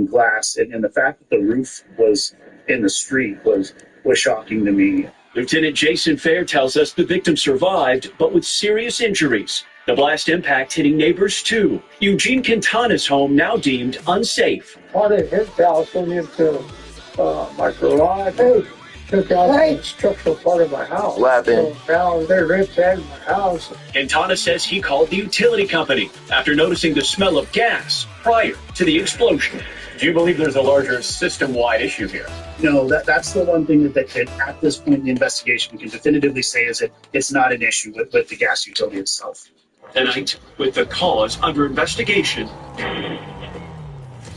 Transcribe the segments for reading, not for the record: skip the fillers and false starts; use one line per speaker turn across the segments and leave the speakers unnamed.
broken glass, and the fact that the roof was in the street was shocking to me.
Lieutenant Jason Fair tells us the victim survived, but with serious injuries. The blast impact hitting neighbors too. Eugene Quintana's home now deemed unsafe.
Part of his house went into my garage. Hey, took out the structural part of my house.
What happened?
So now they're ripped out of my house.
Quintana says he called the utility company after noticing the smell of gas prior to the explosion.
Do you believe there's a larger system-wide issue here?
No, that's the one thing that at this point in the investigation we can definitively say is that it's not an issue with the gas utility itself.
Tonight, with the cause under investigation,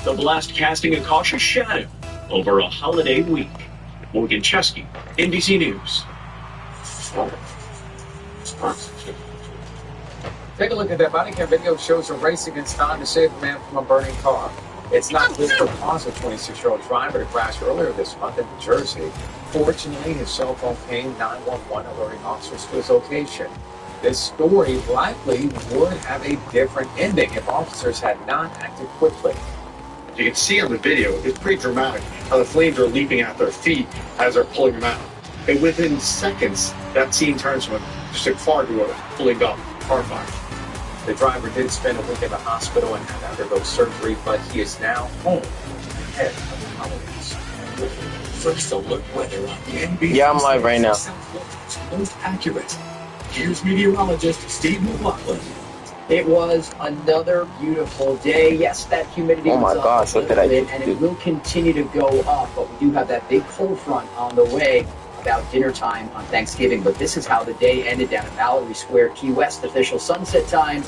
the blast casting a cautious shadow over a holiday week. Morgan Chesky, NBC News.
Take a look at that body cam video. Shows a race against time to save a man from a burning car. It's not clear the cause of 26-year-old driver to crash earlier this month in New Jersey. Fortunately, his cell phone pinged 911, alerting officers to his location. This story likely would have a different ending if officers had not acted quickly.
You can see on the video, it's pretty dramatic how the flames are leaping at their feet as they're pulling them out. And within seconds, that scene turns from just a car to a fully got car fire.
The driver did spend a week in the hospital and had to undergo surgery, but he is now home ahead of the holidays.
First alert weather on the NBC.
Yeah, I'm live right now.
Most accurate. Here's meteorologist Steve McLaughlin.
It was another beautiful day. Yes, that humidity was up a little bit, and it will continue to go up, but we do have that big cold front on the way about dinner time on Thanksgiving. But this is how the day ended down at Mallory Square, Key West. Official sunset time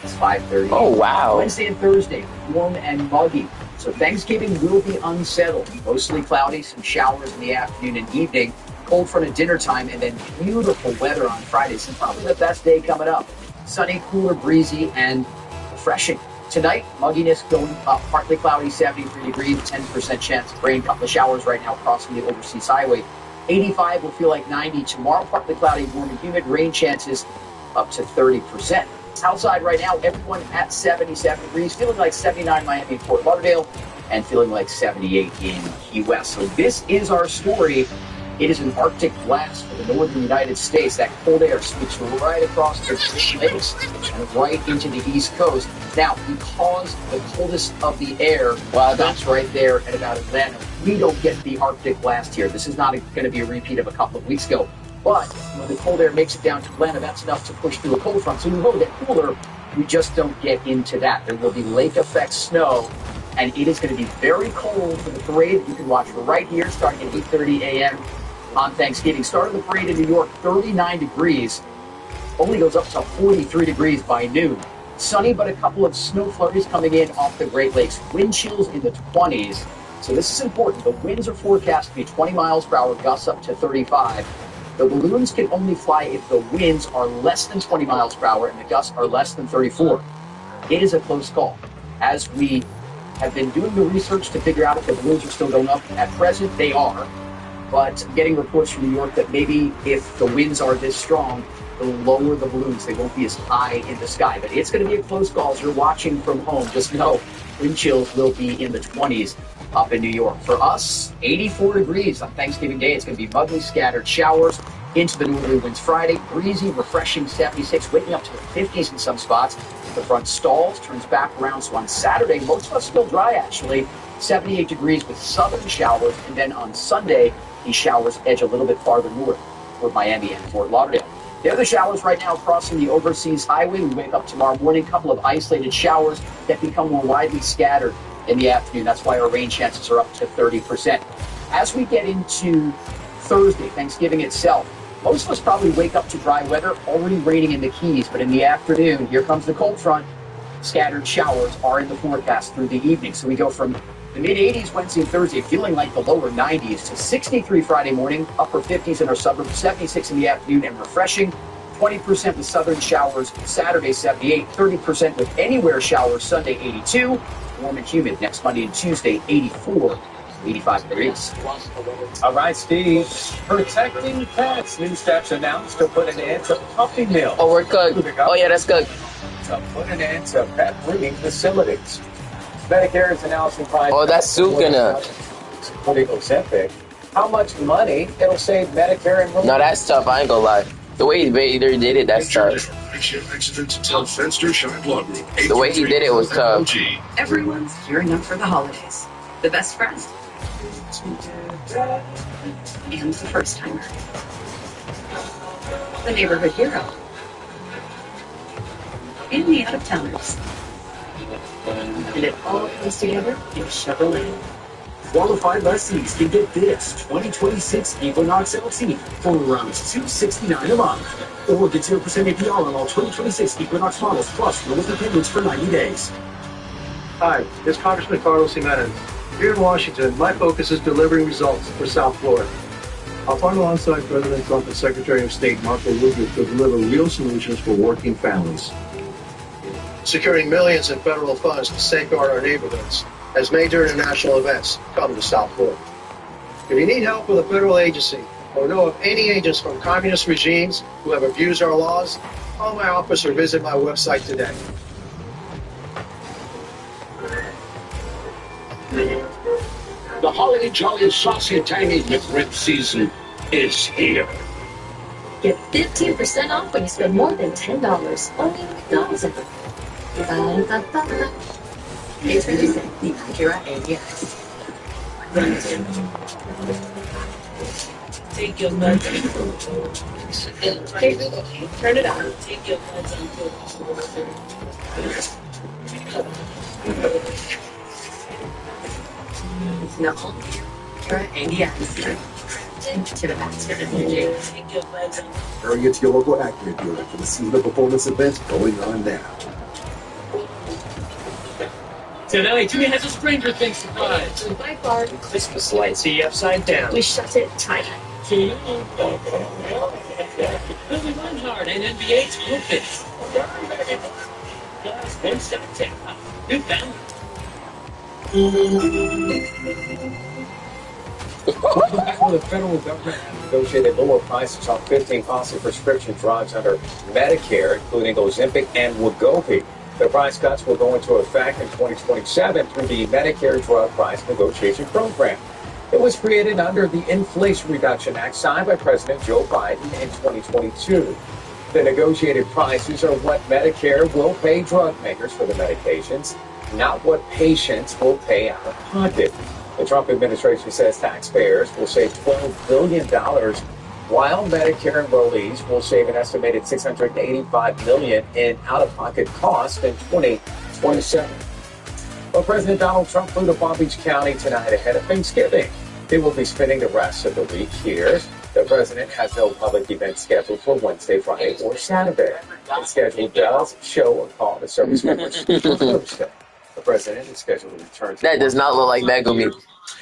is 5:30.
Oh, wow.
Wednesday and Thursday, warm and muggy. So Thanksgiving will be unsettled. Mostly cloudy, some showers in the afternoon and evening. Cold front at dinner time, and then beautiful weather on Fridays. And probably the best day coming up. Sunny, cooler, breezy, and refreshing. Tonight, mugginess going up, partly cloudy, 73 degrees, 10% chance of rain. Couple of showers right now crossing the Overseas Highway. 85 will feel like 90. Tomorrow, partly cloudy, warm and humid. Rain chances up to 30%. Outside right now, everyone at 77 degrees, feeling like 79 Miami and Fort Lauderdale, and feeling like 78 in Key West. So this is our story. It is an Arctic blast for the northern United States. That cold air sweeps right across the Great Lakes and right into the East Coast. Now, because the coldest of the air stops right there at about Atlanta, we don't get the Arctic blast here. This is not going to be a repeat of a couple of weeks ago. But when the cold air makes it down to Atlanta, that's enough to push through a cold front. So we will get cooler. We just don't get into that. There will be lake effect snow, and it is going to be very cold for the parade. You can watch right here starting at 8:30 a.m. on Thanksgiving. Start of the parade in New York, 39 degrees. Only goes up to 43 degrees by noon. Sunny, but a couple of snow flurries coming in off the Great Lakes. Wind chills in the 20s. So this is important. The winds are forecast to be 20 miles per hour, gusts up to 35. The balloons can only fly if the winds are less than 20 miles per hour and the gusts are less than 34. It is a close call. As we have been doing the research to figure out if the balloons are still going up, at present they are. But I'm getting reports from New York that maybe if the winds are this strong, they'll lower the balloons. They won't be as high in the sky. But it's going to be a close call. As you're watching from home, just know wind chills will be in the 20s up in New York. For us, 84 degrees on Thanksgiving Day. It's going to be muggy, scattered showers into the northerly winds Friday. Breezy, refreshing 76, waking up to the 50s in some spots. The front stalls, turns back around. So on Saturday, most of us still dry, actually. 78 degrees with southern showers. And then on Sunday, these showers edge a little bit farther north toward Miami and Fort Lauderdale. The other showers right now crossing the Overseas Highway. We wake up tomorrow morning, a couple of isolated showers that become more widely scattered in the afternoon. That's why our rain chances are up to 30%. As we get into Thursday, Thanksgiving itself, most of us probably wake up to dry weather, already raining in the Keys, but in the afternoon, here comes the cold front. Scattered showers are in the forecast through the evening. So we go from the mid-80s Wednesday and Thursday, feeling like the lower 90s, to 63 Friday morning, upper 50s in our suburbs, 76 in the afternoon, and refreshing. 20% with southern showers Saturday, 78, 30% with anywhere showers Sunday, 82. Warm and humid next Monday and Tuesday, 84, 85 degrees.
All right, Steve. Protecting pets. New steps announced to put an end to puppy mill.
Oh, we're good. Oh, yeah, that's good.
To put an end to pet breeding facilities. Medicare is announcing price.
Oh, that's Sukana.
Including Ozempic. How much money it'll save Medicare and
No, that's tough. I ain't gonna lie. The way Vader did it, that's tough. The way he did it was tough.
Everyone's gearing up for the holidays. The best friend. And the first timer. The neighborhood hero. And the out of towners. And it all comes together in Chevrolet.
Qualified lessees can get this 2026 Equinox LT for around $269 a month. Or get 0% APR on all 2026 Equinox models plus monthly payments for 90 days.
Hi, this is Congressman Carlos Jimenez. Here in Washington, my focus is delivering results for South Florida. I'll fight alongside President Trump and Secretary of State Marco Rubio to deliver real solutions for working families. Securing millions in federal funds to safeguard our neighborhoods as major international events come to South Florida. If you need help with a federal agency or know of any agents from communist regimes who have abused our laws, call my office or visit my website today.
The Holiday Jolly Saucy Tangy McRib season is here.
Get 15% off when you spend more than $10. Only at McDonald's.
Introducing the Acura ADX.
Take your nuts. Turn it on. Take your nuts and
No. Acura ADX. To the max of energy.
Hurry into your local Acura dealer for the seasonal performance events going on now.
Tonight, Jimmy has a Stranger Things surprise.
Bye, Bart.
Christmas lights see upside down.
We shut it tight.
Billy Rinehart and NBA's Rufus. Plus, one step Tampa. New family.
The federal government negotiated lower prices on 15 costly prescription drugs under Medicare, including Ozempic and Wegovy. The price cuts will go into effect in 2027 through the Medicare Drug Price Negotiation Program. It was created under the Inflation Reduction Act signed by President Joe Biden in 2022. The negotiated prices are what Medicare will pay drug makers for the medications, not what patients will pay out of pocket. The Trump administration says taxpayers will save $12 billion, while Medicare enrollees will save an estimated $685 million in out-of-pocket costs in 2027. Well, President Donald Trump flew to Palm Beach County tonight ahead of Thanksgiving. He will be spending the rest of the week here. The president has no public event scheduled for Wednesday, Friday, or Saturday. His schedule does show a call to service members for Thursday. The president is scheduled to return to
That does not look like Megumi.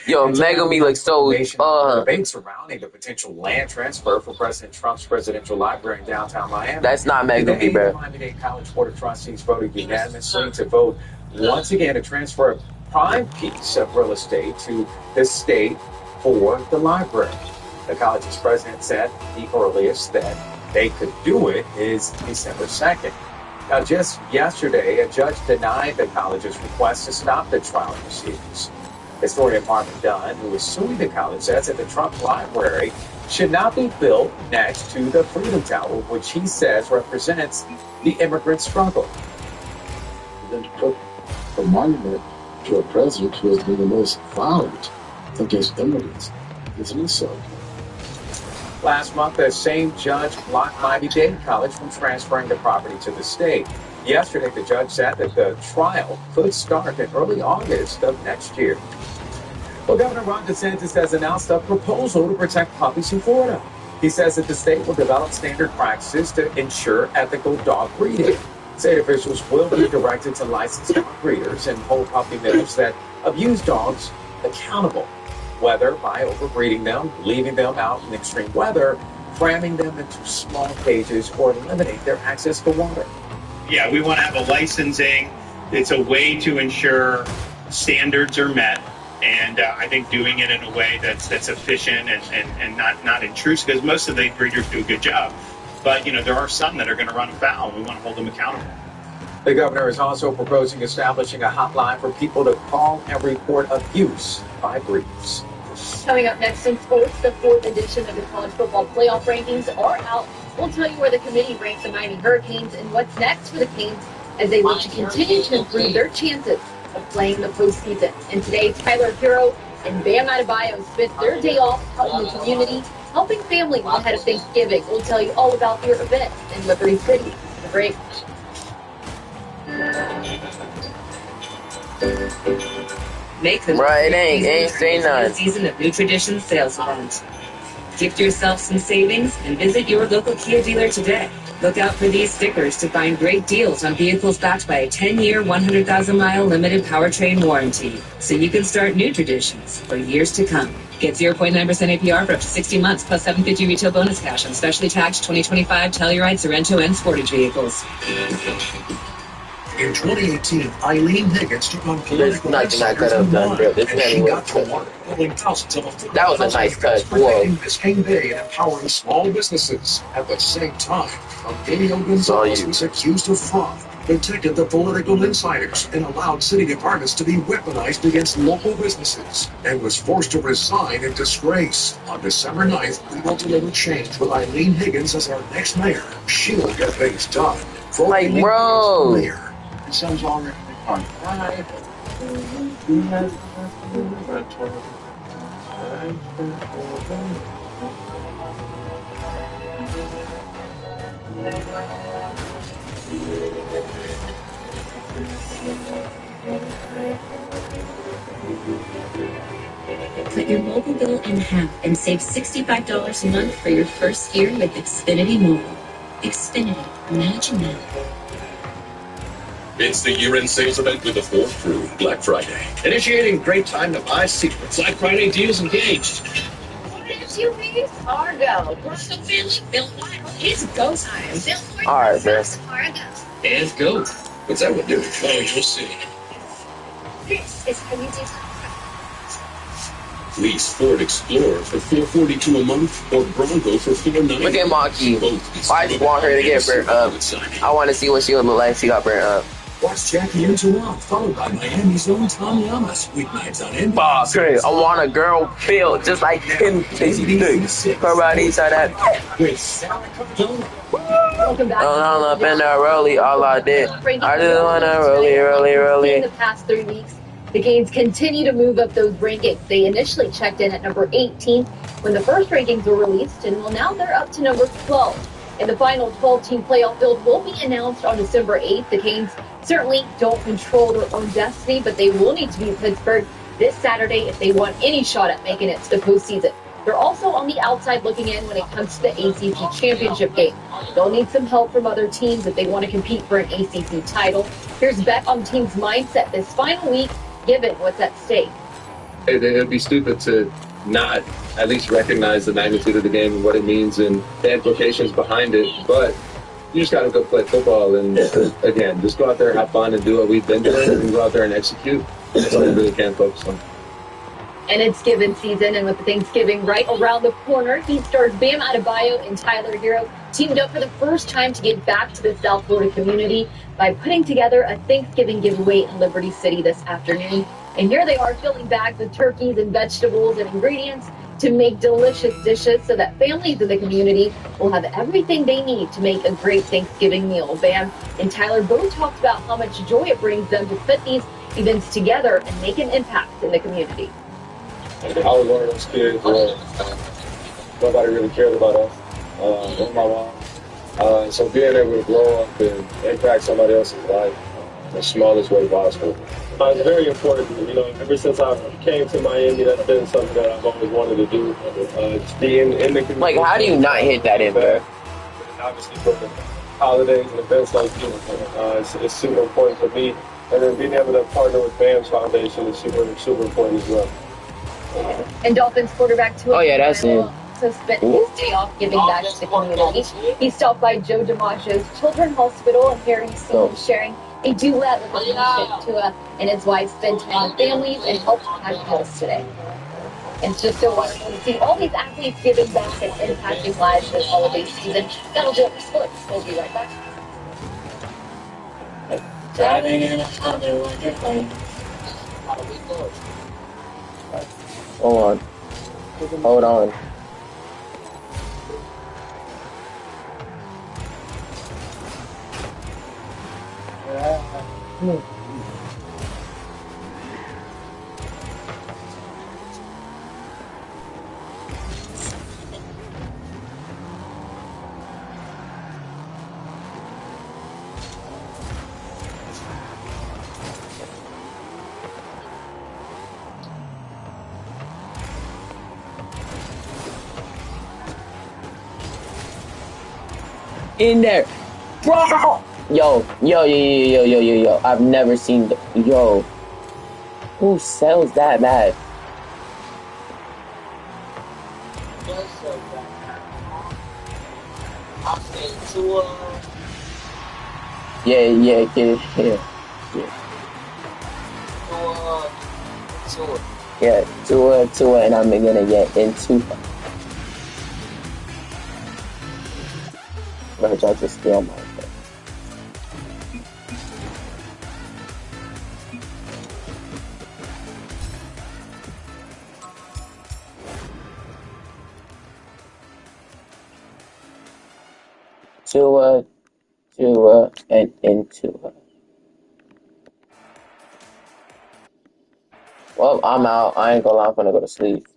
Yo, Megumi looks so.
Debate surrounding the potential land transfer for President Trump's presidential library in downtown Miami.
That's not Megumi, bro.
Miami-Dade College Board of Trustees voted unanimously to vote once again to transfer a prime piece of real estate to the state for the library. The college's president said the earliest that they could do it is December 2nd. Now, just yesterday, a judge denied the college's request to stop the trial proceedings. Historian Marvin Dunn, who is suing the college, says that the Trump Library should not be built next to the Freedom Tower, which he says represents the immigrant struggle.
Then to put a monument to a president who has been the most violent against immigrants is an insult.
Last month, the same judge blocked Miami-Dade College from transferring the property to the state. Yesterday, the judge said that the trial could start in early August of next year. Well, Governor Ron DeSantis has announced a proposal to protect puppies in Florida. He says that the state will develop standard practices to ensure ethical dog breeding. State officials will be directed to licensed dog breeders and hold puppy mills that abuse dogs accountable, whether by overbreeding them, leaving them out in extreme weather, cramming them into small cages, or limiting their access to water.
Yeah, we want to have a licensing. It's a way to ensure standards are met. And I think doing it in a way that's efficient and not intrusive, because most of the breeders do a good job. But, you know, there are some that are going to run afoul. We want to hold them accountable.
The governor is also proposing establishing a hotline for people to call and report abuse by briefs.
Coming up next in sports, the fourth edition of the college football playoff rankings are out. We'll tell you where the committee ranks the Miami Hurricanes and what's next for the Canes as they look to continue to improve their chances of playing the postseason. And today, Tyler Hero and Bam Adebayo spent their day off out in the community, helping families ahead of Thanksgiving. We'll tell you all about their event in Liberty City. The break.
Make the
ain't say none.
Season of New Traditions sales event. Gift yourself some savings and visit your local Kia dealer today. Look out for these stickers to find great deals on vehicles backed by a 10-year, 100,000-mile limited powertrain warranty. So you can start new traditions for years to come. Get 0.9% APR for up to 60 months plus $750 retail bonus cash on specially taxed 2025 Telluride, Sorrento, and Sportage vehicles.
In 2018, Eileen Higgins took on political
This not cut up done, bro. This
and she
man
got
was
to work building thousands of affordable
That was a
housing
nice cut.
units,
Whoa.
protecting Biscayne Bay and empowering small businesses. At the same time, Emilio Gonzalez was accused of fraud, protected the political insiders, and allowed city departments to be weaponized against local businesses, and was forced to resign in disgrace. On December 9th, we will deliver change with Eileen Higgins as our next mayor. She'll get things done. Vote
Like,
Eileen
bro.
Higgins for mayor. It sounds already fun.
Cut your mobile bill in half and save $65 a month for your first year with Xfinity Mobile. Xfinity, imagine that.
It's the year-end sales event with the fourth through Black Friday.
Initiating great time to buy secrets.
Black Friday deals engaged.
SUVs are go.
Russell Finley, Bill Wild, it's go time.
All right, bro.
And go.
What's that one do?
Oh, you'll see.
This is how you do
Lease Ford Explorer for $442 a month or Bronco for $490.
Look at Maki. I just want her to get burnt up. I want to see what she would look like if she got burnt up.
Watch Jackie and Joelle, followed by Miami's own Tom Llamas. Weeknights on NBC.
Boss, I want a girl feel just like him. Karate, so that.
Welcome back.
Don't up in there, rollie, all I did. I just want to rollie.
In the past 3 weeks, the Canes continue to move up those rankings. They initially checked in at number 18 when the first rankings were released, and well, now they're up to number 12. And the final 12-team playoff field will be announced on December 8th. The Canes certainly don't control their own destiny, but they will need to beat Pittsburgh this Saturday if they want any shot at making it to the postseason. They're also on the outside looking in when it comes to the ACC championship game. They'll need some help from other teams if they want to compete for an ACC title. Here's Beck on the team's mindset this final week, given what's at stake.
It'd be stupid to not at least recognize the magnitude of the game and what it means and the implications behind it. But you just got to go play football and, again, just go out there, have fun, and do what we've been doing and go out there and execute. That's all we really can focus on.
And it's given season, and with Thanksgiving right around the corner, Heat stars Bam Adebayo and Tyler Hero teamed up for the first time to give back to the South Florida community by putting together a Thanksgiving giveaway in Liberty City this afternoon. And here they are filling bags with turkeys and vegetables and ingredients to make delicious dishes so that families in the community will have everything they need to make a great Thanksgiving meal. Bam and Tyler both talked about how much joy it brings them to put these events together and make an impact in the community.
I was one of those kids where nobody really cared about us, or my mom. So being able to grow up and impact somebody else's life in the smallest way possible. It's very important. You know, ever since I came to Miami, that's been something that I've always wanted to do. Just be in the community.
Like, how do you not hit that in, bro?
Obviously, for the holidays and events like these, it's super important for me. And then being able to partner with BAM's Foundation is super important as well.
And Dolphins quarterback Tua.
Oh, yeah, that's it.
Also spent his day off giving back to the community. He stopped by Joe DiMaggio's Children's Hospital, and here he's seen him sharing a duet with Tua and his wife spend time with families and help pack meals today. It's just so wonderful to see all these athletes giving back and impacting lives this holiday season. That'll do it for sports. We'll be right back.
Driving in a Hollywood plane.
Hold on. Hold on. In there, bro. Yo. I've never seen yo. Who sells that bad? Yeah, get it here. Yeah, Tua, and I'm gonna get into. Bro, y'all just steal my thing. Tua, and into her. Well, I'm out. I ain't gonna lie, I'm gonna go to sleep.